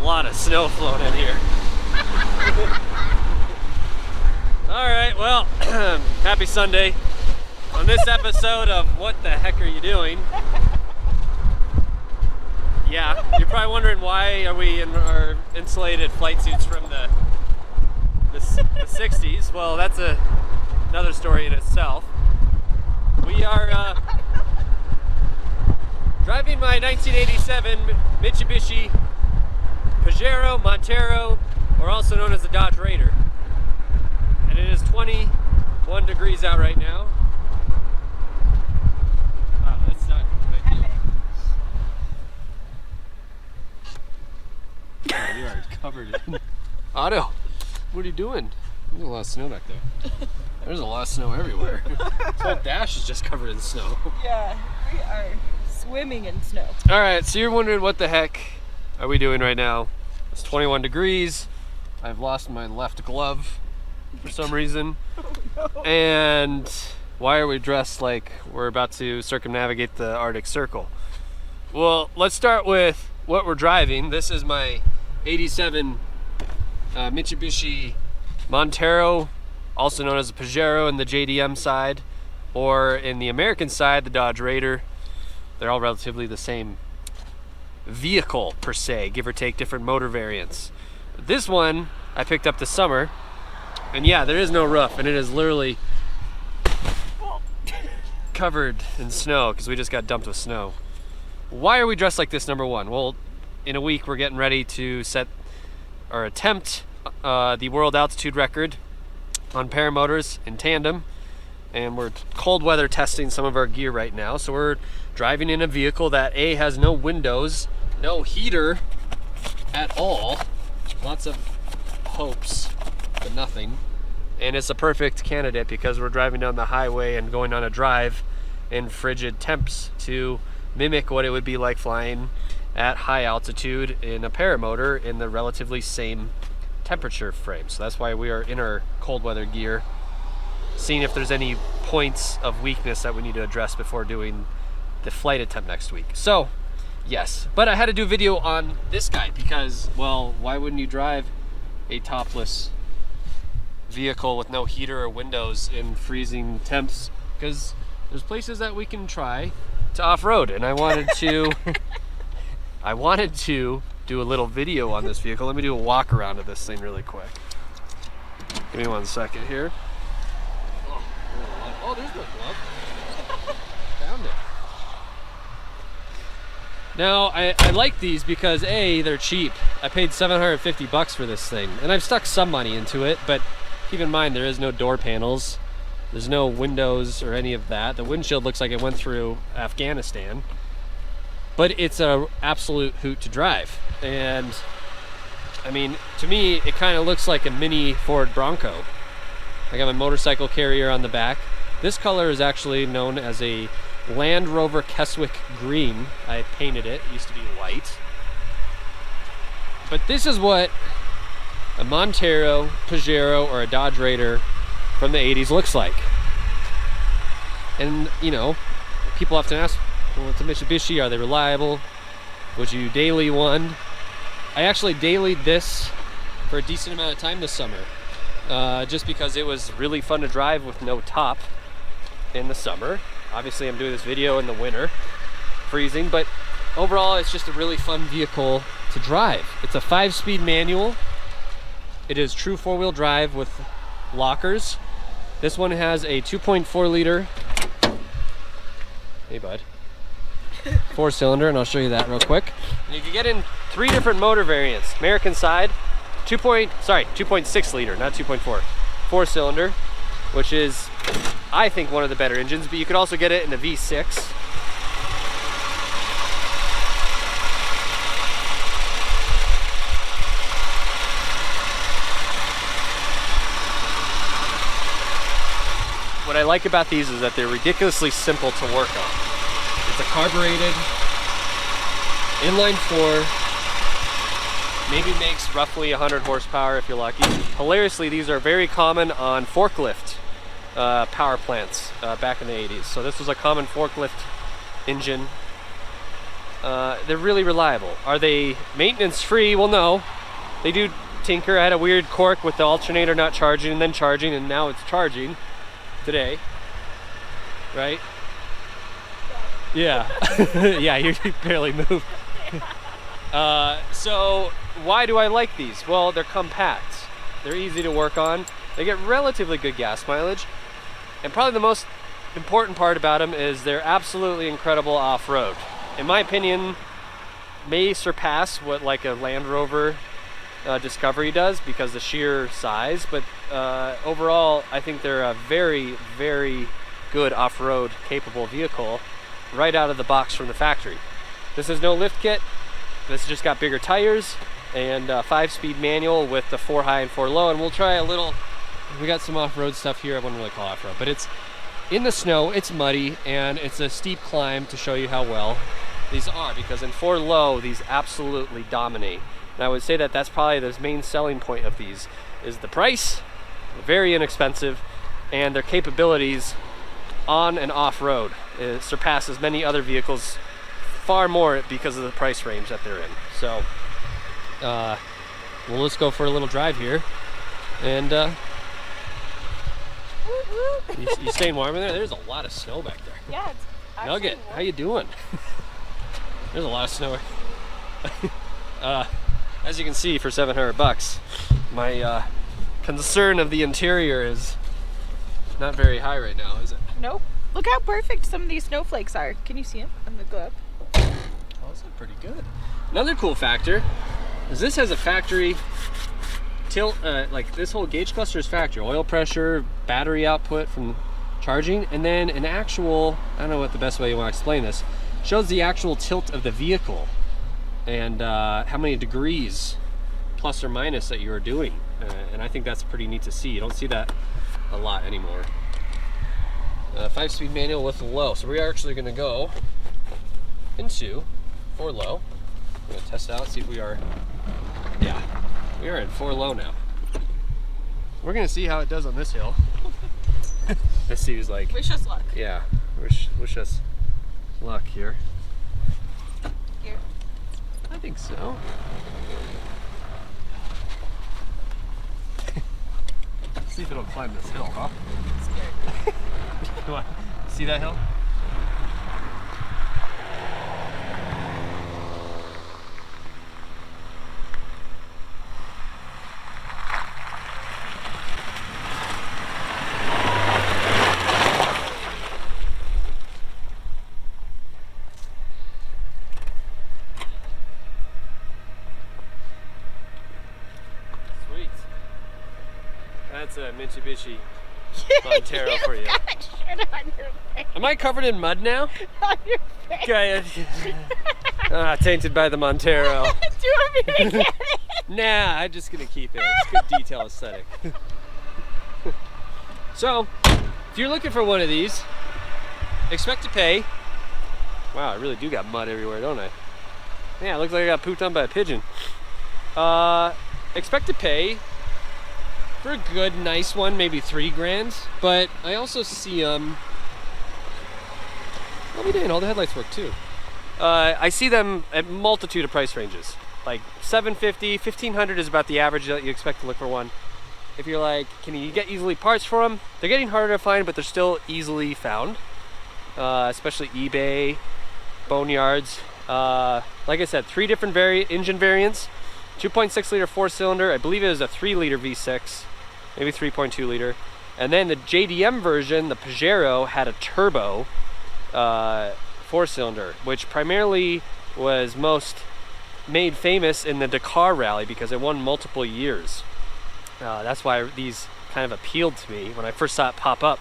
lot of snow flowing in here. Alright, well, happy Sunday. On this episode of What the Heck Are You Doing? Yeah, you're probably wondering why are we in our insulated flight suits from the 60s. Well, that's another story in itself. We are driving my 1987 Mitsubishi Montero, or also known as the Dodge Raider. And it is 21 degrees out right now. Wow, that's not ideal. Oh, you are covered in. Otto, what are you doing? There's a lot of snow back there. There's a lot of snow everywhere. This whole dash is just covered in snow. Yeah, we are swimming in snow. Alright, so you're wondering what the heck are we doing right now? It's 21 degrees. I've lost my left glove for some reason. Oh, no. And why are we dressed like we're about to circumnavigate the Arctic Circle? Well, let's start with what we're driving. This is my 87 Mitsubishi Montero, also known as a Pajero in the JDM side, or in the American side, the Dodge Raider. They're all relatively the same vehicle per se, give or take different motor variants. This one I picked up this summer, and yeah, there is no roof, and it is literally covered in snow because we just got dumped with snow. Why are we dressed like this, number one? Well, in a week we're getting ready to set or attempt the world altitude record on paramotors in tandem, and we're cold weather testing some of our gear right now. So we're driving in a vehicle that A, has no windows, no heater at all, lots of hopes but nothing, and it's a perfect candidate because we're driving down the highway and going on a drive in frigid temps to mimic what it would be like flying at high altitude in a paramotor in the relatively same temperature frame. So that's why we are in our cold weather gear, seeing if there's any points of weakness that we need to address before doing the flight attempt next week. So yes, but I had to do a video on this guy because, well, why wouldn't you drive a topless vehicle with no heater or windows in freezing temps? Because there's places that we can try to off-road, and I wanted to I wanted to do a little video on this vehicle. Let me do a walk around of this thing really quick. Give me 1 second here. Oh, there's my glove. Found it. Now, I like these because A, they're cheap. I paid $750 for this thing, and I've stuck some money into it, but keep in mind there is no door panels. There's no windows or any of that. The windshield looks like it went through Afghanistan. But it's an absolute hoot to drive. And I mean, to me, it kind of looks like a mini Ford Bronco. I got my motorcycle carrier on the back. This color is actually known as a Land Rover Keswick green. I painted it. It used to be white. But this is what a Montero, Pajero, or a Dodge Raider from the 80s looks like. And, you know, people often ask, well, it's a Mitsubishi, are they reliable? Would you daily one? I actually dailied this for a decent amount of time this summer, just because it was really fun to drive with no top in the summer. Obviously I'm doing this video in the winter, freezing, but overall it's just a really fun vehicle to drive. It's a 5-speed manual. It is true 4-wheel drive with lockers. This one has a 2.4 liter, hey bud, 4-cylinder, and I'll show you that real quick. And you can get in 3 different motor variants. American side, 2.6 liter, not 2.4. 4-cylinder, which is, I think, one of the better engines, but you could also get it in a V6. What I like about these is that they're ridiculously simple to work on. It's a carbureted inline 4, maybe makes roughly 100 horsepower if you're lucky. Hilariously, these are very common on forklift power plants back in the 80s. So this was a common forklift engine. they're really reliable. Are they maintenance free? Well, no. They do tinker. I had a weird cork with the alternator not charging and then charging, and now it's charging today. Right? Yeah. Yeah, you barely move. So why do I like these? Well, they're compact. They're easy to work on. They get relatively good gas mileage. And probably the most important part about them is they're absolutely incredible off-road. In my opinion, may surpass what like a Land Rover Discovery does because of the sheer size, but overall I think they're a very, very good off-road capable vehicle right out of the box from the factory. This is no lift kit. This just got bigger tires and 5-speed manual with the 4 high and 4 low, and we'll try a little. We got some off-road stuff here. I wouldn't really call off-road, but it's in the snow, it's muddy, and it's a steep climb to show you how well these are, because in 4 low these absolutely dominate. And I would say that that's probably the main selling point of these is the price, very inexpensive, and their capabilities on and off-road. It surpasses many other vehicles far more because of the price range that they're in. So well, let's go for a little drive here, and you staying warm in there? There's a lot of snow back there. Yeah, it's actually Nugget, warm. how you doing? There's a lot of snow. As you can see, for $700, my concern of the interior is not very high right now, is it? Nope. Look how perfect some of these snowflakes are. Can you see them? I'm gonna go up. Oh, this is pretty good. Another cool factor is this has a factory tilt, like this whole gauge cluster is factory. Oil pressure, battery output from charging, and then an actual, I don't know what the best way you want to explain this, shows the actual tilt of the vehicle and how many degrees plus or minus that you are doing. And I think that's pretty neat to see. You don't see that a lot anymore. 5-speed manual with low. So we are actually going to go into 4 low. I'm going to test it out, see if we are, yeah, we are in 4 low now. We're going to see how it does on this hill. Let's see who's like, Wish us luck. yeah, wish us luck here. Here. I think so. See if it'll climb this hill, huh? Scared. Come on, see that hill? Sweet. That's a Mitsubishi Montero for you. Shirt on your face. Am I covered in mud now? On your face. Okay. Tainted by the Montero. Do you want me to get it? Nah, I'm just gonna keep it. It's good detail aesthetic. So, if you're looking for one of these, expect to pay. Wow, I really do got mud everywhere, don't I? Yeah, it looks like I got pooped on by a pigeon. Expect to pay for a good, nice one, maybe $3,000. But I also see I'll be dang, all the headlights work too. I see them at multitude of price ranges. Like $750, $1,500 is about the average that you expect to look for one. If you're like, can you get easily parts for them? They're getting harder to find, but they're still easily found. Especially eBay, boneyards. Like I said, 3 different engine variants. 2.6 liter 4-cylinder. I believe it was a 3 liter V6, maybe 3.2 liter. And then the JDM version, the Pajero, had a turbo 4-cylinder, which primarily was most made famous in the Dakar rally because it won multiple years. That's why these kind of appealed to me when I first saw it pop up.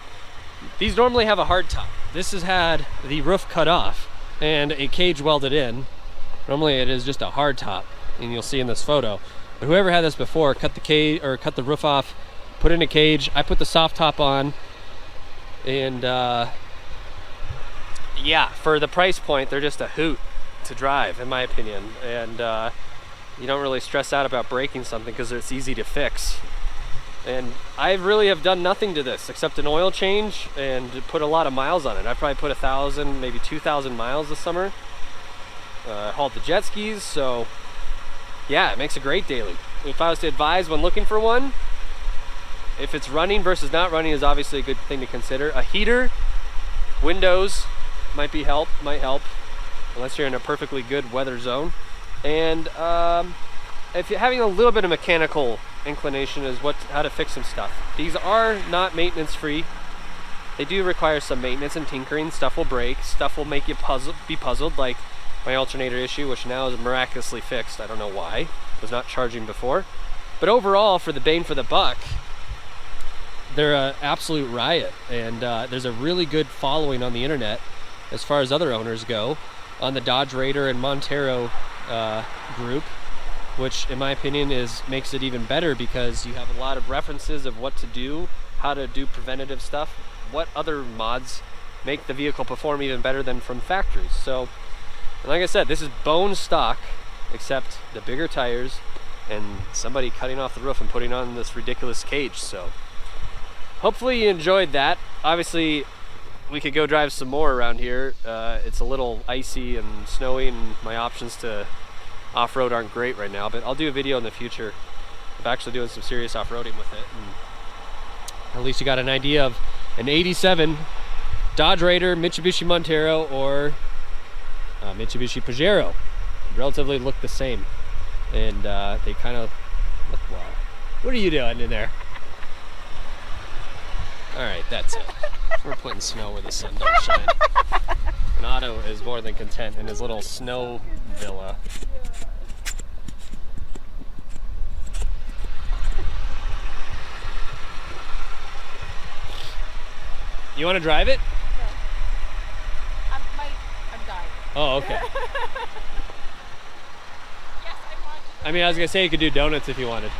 These normally have a hard top. This has had the roof cut off and a cage welded in. Normally it is just a hard top, and you'll see in this photo. But whoever had this before cut the cage or cut the roof off, put in a cage. I put the soft top on, and yeah, for the price point, they're just a hoot to drive, in my opinion. And you don't really stress out about breaking something because it's easy to fix. And I really have done nothing to this except an oil change and put a lot of miles on it. I probably put 1,000, maybe 2,000 miles this summer. hauled the jet skis, so yeah, it makes a great daily. If I was to advise when looking for one, if it's running versus not running is obviously a good thing to consider. A heater, windows might help, unless you're in a perfectly good weather zone. And if you're having a little bit of mechanical inclination is how to fix some stuff. These are not maintenance free. They do require some maintenance and tinkering. Stuff will break, stuff will make you be puzzled, like my alternator issue, which now is miraculously fixed. I don't know why. It was not charging before. But overall, for the bang for the buck, they're an absolute riot. And there's a really good following on the internet as far as other owners go on the Dodge Raider and Montero group, which in my opinion makes it even better because you have a lot of references of what to do, how to do preventative stuff, what other mods make the vehicle perform even better than from factories. So, and like I said, this is bone stock, except the bigger tires and somebody cutting off the roof and putting on this ridiculous cage. So hopefully you enjoyed that. Obviously we could go drive some more around here. It's a little icy and snowy and my options to off-road aren't great right now, but I'll do a video in the future of actually doing some serious off-roading with it. And at least you got an idea of an 87 Dodge Raider, Mitsubishi Montero, or Mitsubishi Pajero. Relatively look the same. And they kind of look, wow. What are you doing in there? All right, that's it. We're putting snow where the sun don't shine. And Otto is more than content in his little snow villa. You want to drive it? No. I'm dying. Oh, okay. Yes, I want to. I mean, I was going to say you could do donuts if you wanted.